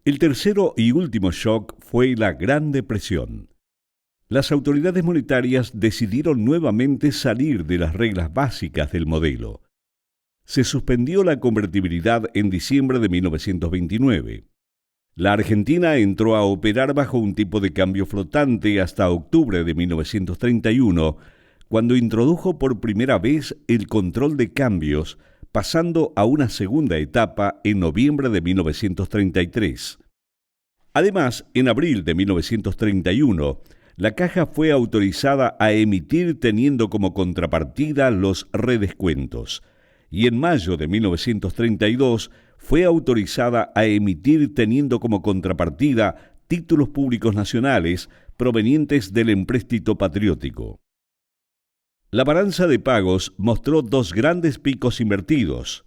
El tercero y último shock fue la Gran Depresión. Las autoridades monetarias decidieron nuevamente salir de las reglas básicas del modelo. Se suspendió la convertibilidad en diciembre de 1929. La Argentina entró a operar bajo un tipo de cambio flotante hasta octubre de 1931, cuando introdujo por primera vez el control de cambios, pasando a una segunda etapa en noviembre de 1933. Además, en abril de 1931, la Caja fue autorizada a emitir teniendo como contrapartida los redescuentos, y en mayo de 1932 fue autorizada a emitir teniendo como contrapartida títulos públicos nacionales provenientes del empréstito patriótico. La balanza de pagos mostró dos grandes picos invertidos.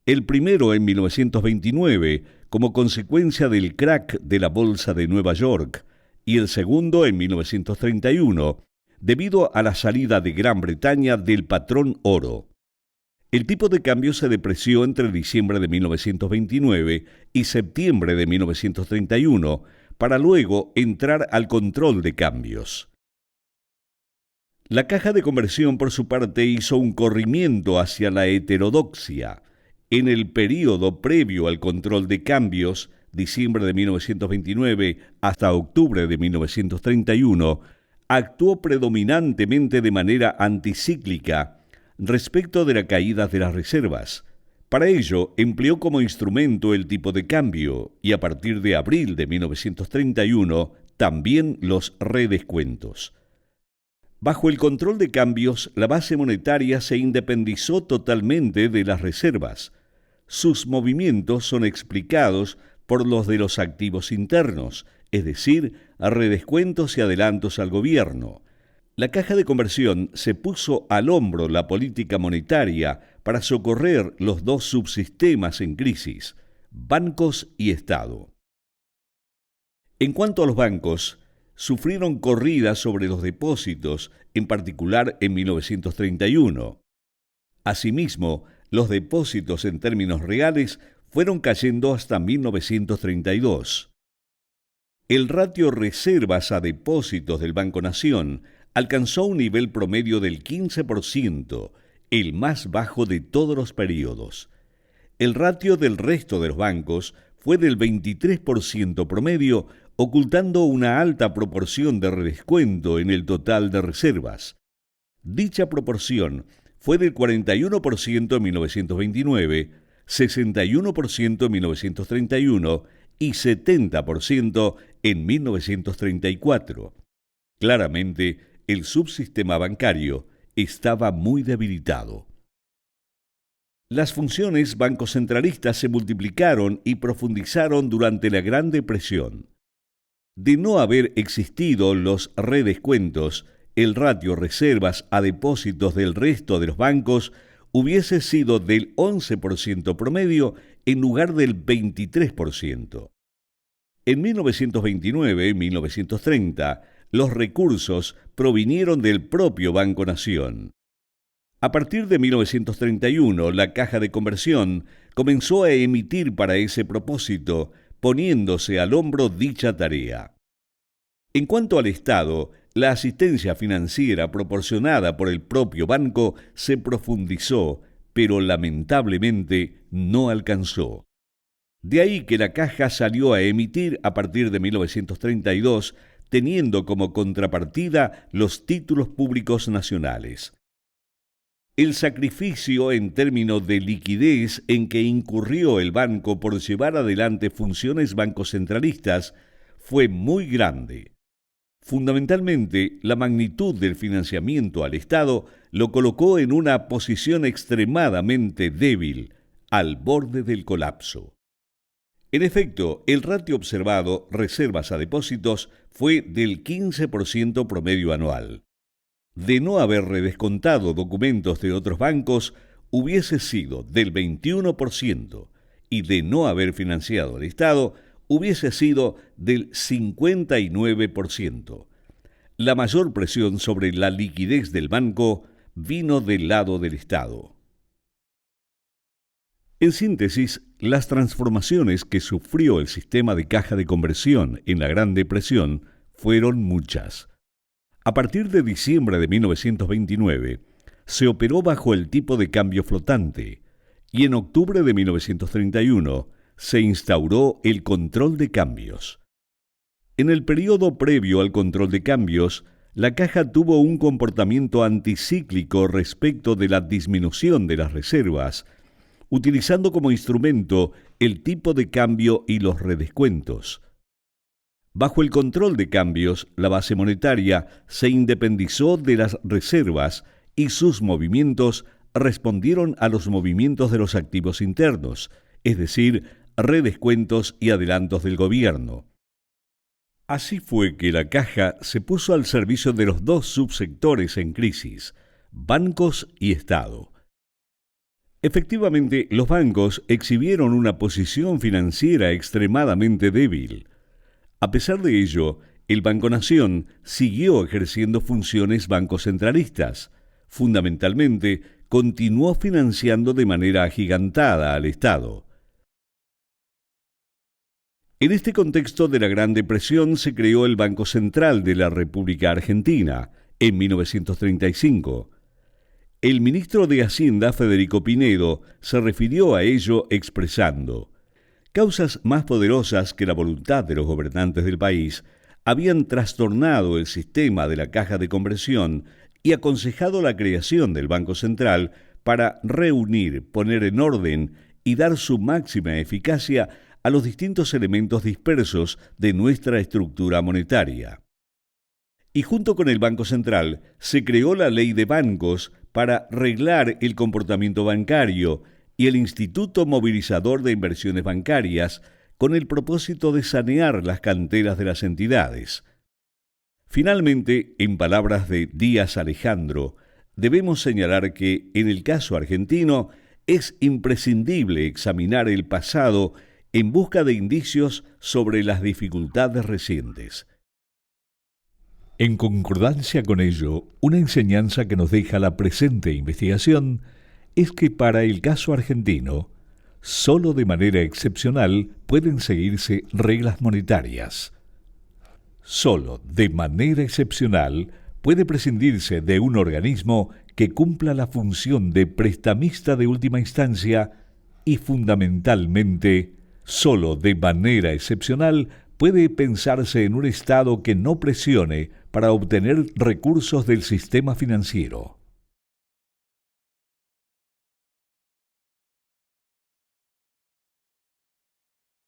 El primero en 1929, como consecuencia del crack de la Bolsa de Nueva York, y el segundo en 1931, debido a la salida de Gran Bretaña del patrón oro. El tipo de cambio se depreció entre diciembre de 1929 y septiembre de 1931, para luego entrar al control de cambios. La Caja de Conversión, por su parte, hizo un corrimiento hacia la heterodoxia. En el período previo al control de cambios, diciembre de 1929 hasta octubre de 1931, actuó predominantemente de manera anticíclica respecto de la caída de las reservas. Para ello, empleó como instrumento el tipo de cambio y a partir de abril de 1931 también los redescuentos. Bajo el control de cambios, la base monetaria se independizó totalmente de las reservas. Sus movimientos son explicados por los de los activos internos, es decir, a redescuentos y adelantos al gobierno. La Caja de Conversión se puso al hombro la política monetaria para socorrer los dos subsistemas en crisis, bancos y Estado. En cuanto a los bancos, sufrieron corridas sobre los depósitos, en particular en 1931. Asimismo, los depósitos en términos reales fueron cayendo hasta 1932. El ratio reservas a depósitos del Banco Nación alcanzó un nivel promedio del 15%, el más bajo de todos los periodos. El ratio del resto de los bancos fue del 23% promedio, ocultando una alta proporción de redescuento en el total de reservas. Dicha proporción fue del 41% en 1929, 61% en 1931 y 70% en 1934. Claramente, el subsistema bancario estaba muy debilitado. Las funciones bancocentralistas se multiplicaron y profundizaron durante la Gran Depresión. De no haber existido los redescuentos, el ratio reservas a depósitos del resto de los bancos hubiese sido del 11% promedio en lugar del 23%. En 1929 y 1930, los recursos provinieron del propio Banco Nación. A partir de 1931, la Caja de Conversión comenzó a emitir para ese propósito, poniéndose al hombro dicha tarea. En cuanto al Estado, la asistencia financiera proporcionada por el propio banco se profundizó, pero lamentablemente no alcanzó. De ahí que la Caja salió a emitir a partir de 1932, teniendo como contrapartida los títulos públicos nacionales. El sacrificio en términos de liquidez en que incurrió el banco por llevar adelante funciones bancocentralistas fue muy grande. Fundamentalmente, la magnitud del financiamiento al Estado lo colocó en una posición extremadamente débil, al borde del colapso. En efecto, el ratio observado, reservas a depósitos, fue del 15% promedio anual. De no haber redescontado documentos de otros bancos, hubiese sido del 21%, y de no haber financiado al Estado, hubiese sido del 59%. La mayor presión sobre la liquidez del banco vino del lado del Estado. En síntesis, las transformaciones que sufrió el sistema de caja de conversión en la Gran Depresión fueron muchas. A partir de diciembre de 1929, se operó bajo el tipo de cambio flotante y en octubre de 1931 se instauró el control de cambios. En el periodo previo al control de cambios, la caja tuvo un comportamiento anticíclico respecto de la disminución de las reservas, utilizando como instrumento el tipo de cambio y los redescuentos. Bajo el control de cambios, la base monetaria se independizó de las reservas y sus movimientos respondieron a los movimientos de los activos internos, es decir, redescuentos y adelantos del gobierno. Así fue que la caja se puso al servicio de los dos subsectores en crisis, bancos y Estado. Efectivamente, los bancos exhibieron una posición financiera extremadamente débil. A pesar de ello, el Banco Nación siguió ejerciendo funciones bancocentralistas. Fundamentalmente, continuó financiando de manera agigantada al Estado. En este contexto de la Gran Depresión se creó el Banco Central de la República Argentina en 1935. El ministro de Hacienda, Federico Pinedo, se refirió a ello expresando: causas más poderosas que la voluntad de los gobernantes del país habían trastornado el sistema de la caja de conversión y aconsejado la creación del Banco Central para reunir, poner en orden y dar su máxima eficacia a los distintos elementos dispersos de nuestra estructura monetaria. Y junto con el Banco Central se creó la Ley de Bancos para reglar el comportamiento bancario y el Instituto Movilizador de Inversiones Bancarias con el propósito de sanear las canteras de las entidades. Finalmente, en palabras de Díaz Alejandro, debemos señalar que, en el caso argentino, es imprescindible examinar el pasado en busca de indicios sobre las dificultades recientes. En concordancia con ello, una enseñanza que nos deja la presente investigación es que para el caso argentino, solo de manera excepcional pueden seguirse reglas monetarias. Solo de manera excepcional puede prescindirse de un organismo que cumpla la función de prestamista de última instancia y, fundamentalmente, solo de manera excepcional puede pensarse en un Estado que no presione para obtener recursos del sistema financiero.